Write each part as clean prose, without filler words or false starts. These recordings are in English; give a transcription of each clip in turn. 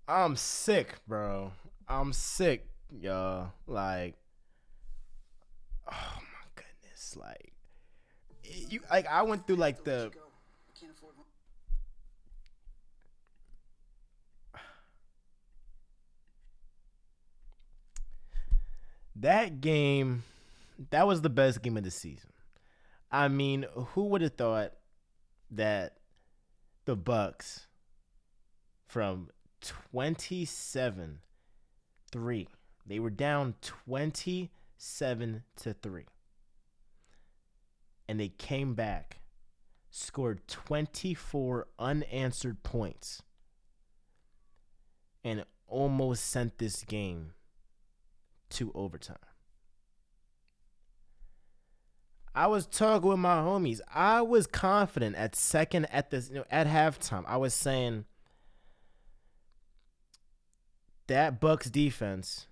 I'm sick, bro. I'm sick, y'all. Like, oh my goodness. Like, you like I went through like the that game. That was the best game of the season. I mean, who would have thought that the Bucks from 27-3, they were down 27-3, and they came back, scored 24 unanswered points, and almost sent this game to overtime. I was talking with my homies. I was confident at second at this, at halftime. I was saying that Bucks defense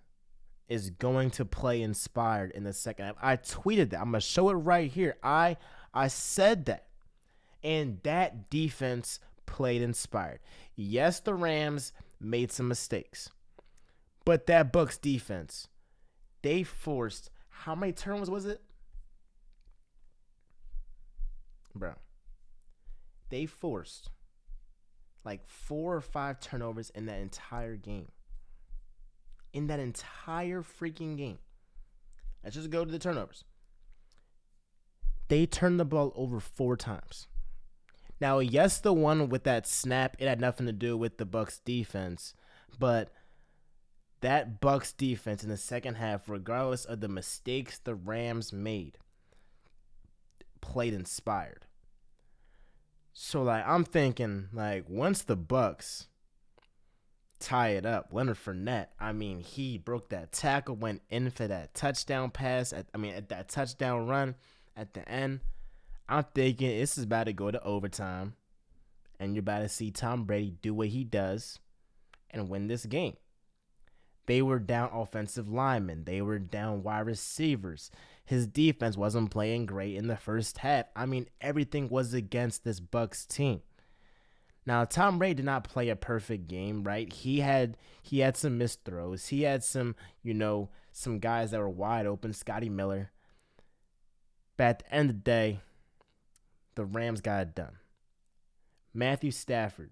is going to play inspired in the second half. I tweeted that. I'm gonna show it right here. I said that, and that defense played inspired. Yes, the Rams made some mistakes, but that Bucks defense, they forced how many turnovers was it, bro? They forced like 4 or 5 turnovers in that entire game. In that entire freaking game. Let's just go to the turnovers. They turned the ball over 4 times. Now, yes, the one with that snap, it had nothing to do with the Bucks defense, but that Bucks defense in the second half, regardless of the mistakes the Rams made, played inspired. So, like, I'm thinking, like, once the Bucks tie it up, Leonard Fournette, I mean, he broke that tackle, went in for that touchdown pass, at that touchdown run at the end. I'm thinking this is about to go to overtime, and you're about to see Tom Brady do what he does and win this game. They were down offensive linemen. They were down wide receivers. His defense wasn't playing great in the first half. I mean, everything was against this Bucks team. Now, Tom Brady did not play a perfect game, right? He had some missed throws. He had some, some guys that were wide open, Scotty Miller. But at the end of the day, the Rams got it done. Matthew Stafford,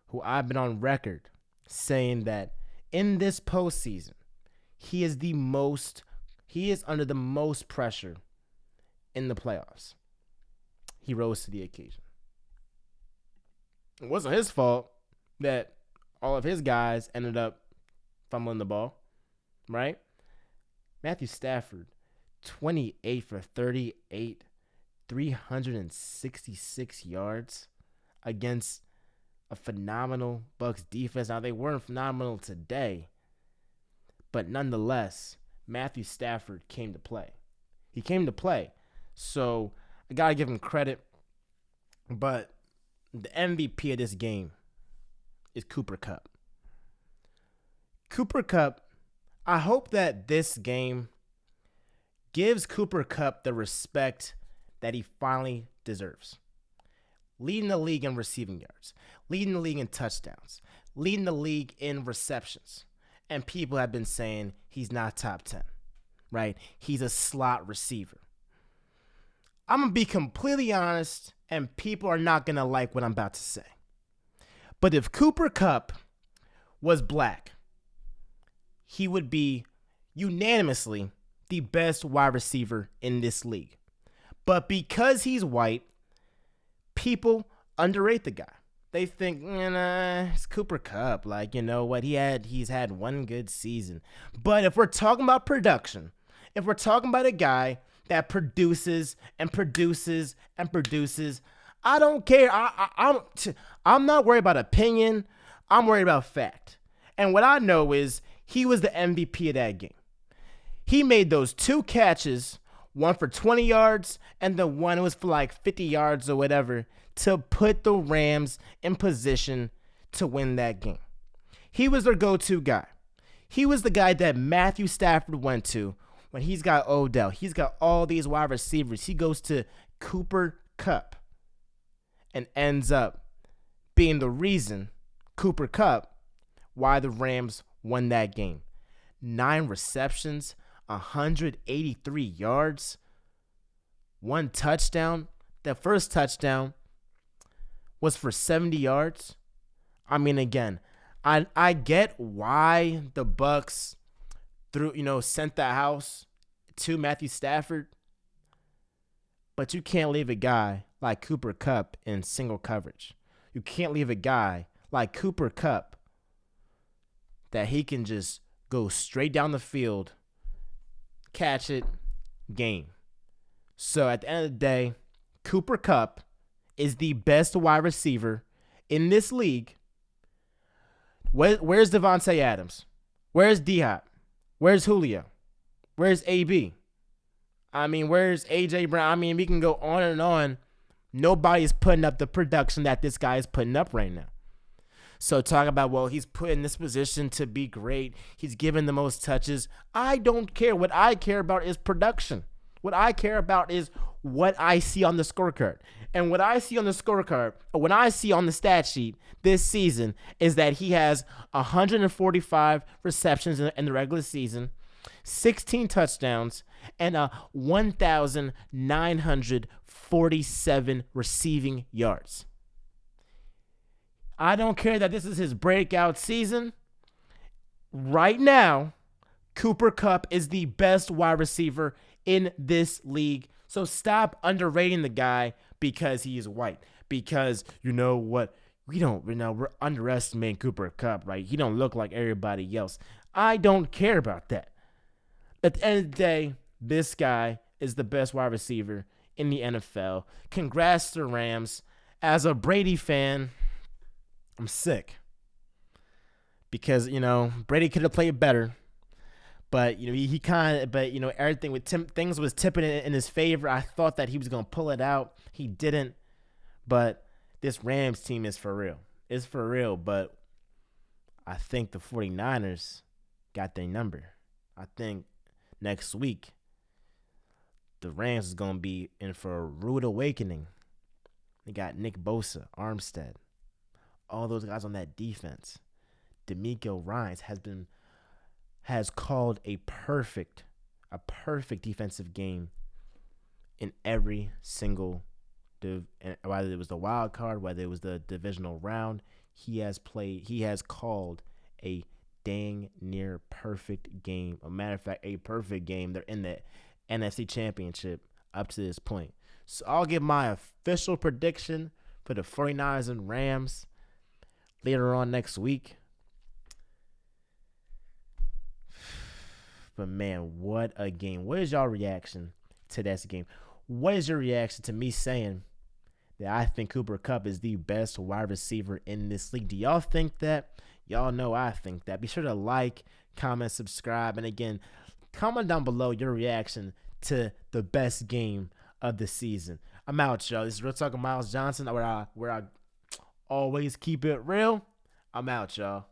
who I've been on record saying that in this postseason, he is under the most pressure in the playoffs. He rose to the occasion. It wasn't his fault that all of his guys ended up fumbling the ball, right? Matthew Stafford, 28 for 38, 366 yards against a phenomenal Bucks defense. Now, they weren't phenomenal today, but nonetheless, Matthew Stafford came to play. He came to play. So I got to give him credit, but the MVP of this game is Cooper Kupp. Cooper Kupp, I hope that this game gives Cooper Kupp the respect that he finally deserves. Leading the league in receiving yards, leading the league in touchdowns, leading the league in receptions. And people have been saying he's not top 10, right? He's a slot receiver. I'm going to be completely honest, and people are not going to like what I'm about to say. But if Cooper Kupp was black, he would be unanimously the best wide receiver in this league. But because he's white, people underrate the guy. They think, it's Cooper Kupp. Like, you know what? He's had one good season. But if we're talking about production, if we're talking about a guy that produces and produces and produces, I don't care. I'm not worried about opinion. I'm worried about fact. And what I know is he was the MVP of that game. He made those 2 catches, one for 20 yards and the one was for like 50 yards or whatever, to put the Rams in position to win that game. He was their go-to guy. He was the guy that Matthew Stafford went to when he's got Odell. He's got all these wide receivers. He goes to Cooper Kupp and ends up being the reason Cooper Kupp why the Rams won that game. 9 receptions, 183 yards, 1 touchdown. The first touchdown was for 70 yards. I mean, again, I get why the Bucs sent the house to Matthew Stafford, but you can't leave a guy like Cooper Kupp in single coverage. You can't leave a guy like Cooper Kupp that he can just go straight down the field, catch it, game. So at the end of the day, Cooper Kupp is the best wide receiver in this league. Where's Devontae Adams? Where's D-Hop? Where's Julio? Where's AB? I mean, where's AJ Brown? I mean, we can go on and on. Nobody's putting up the production that this guy is putting up right now. So talk about, well, he's put in this position to be great. He's given the most touches. I don't care. What I care about is production. What I care about is what I see on the scorecard. And what I see on the scorecard, or what I see on the stat sheet this season, is that he has 145 receptions in the regular season, 16 touchdowns, and 1,947 receiving yards. I don't care that this is his breakout season. Right now, Cooper Kupp is the best wide receiver in this league. So stop underrating the guy because he is white. Because you know what? We're underestimating Cooper Kupp, right? He don't look like everybody else. I don't care about that. At the end of the day, this guy is the best wide receiver in the NFL. Congrats to the Rams. As a Brady fan, I'm sick. Because, Brady could have played better. But, everything with things was tipping in his favor. I thought that he was going to pull it out. He didn't. But this Rams team is for real. It's for real. But I think the 49ers got their number. I think next week, the Rams is going to be in for a rude awakening. They got Nick Bosa, Armstead, all those guys on that defense. D'Amico Ryans has called a perfect defensive game in every single whether it was the wild card, whether it was the divisional round. He has called a dang near perfect game. A matter of fact, a perfect game. They're in the NFC Championship up to this point. So I'll give my official prediction for the 49ers and Rams later on next week. But man, what a game. What is y'all reaction to this game? What is your reaction to me saying that I think Cooper Kupp is the best wide receiver in this league? Do y'all think that? Y'all know I think that. Be sure to like, comment, subscribe, and again, comment down below your reaction to the best game of the season. I'm out, y'all. This is Real Talk with Miles Johnson, where I always keep it real. I'm out, y'all.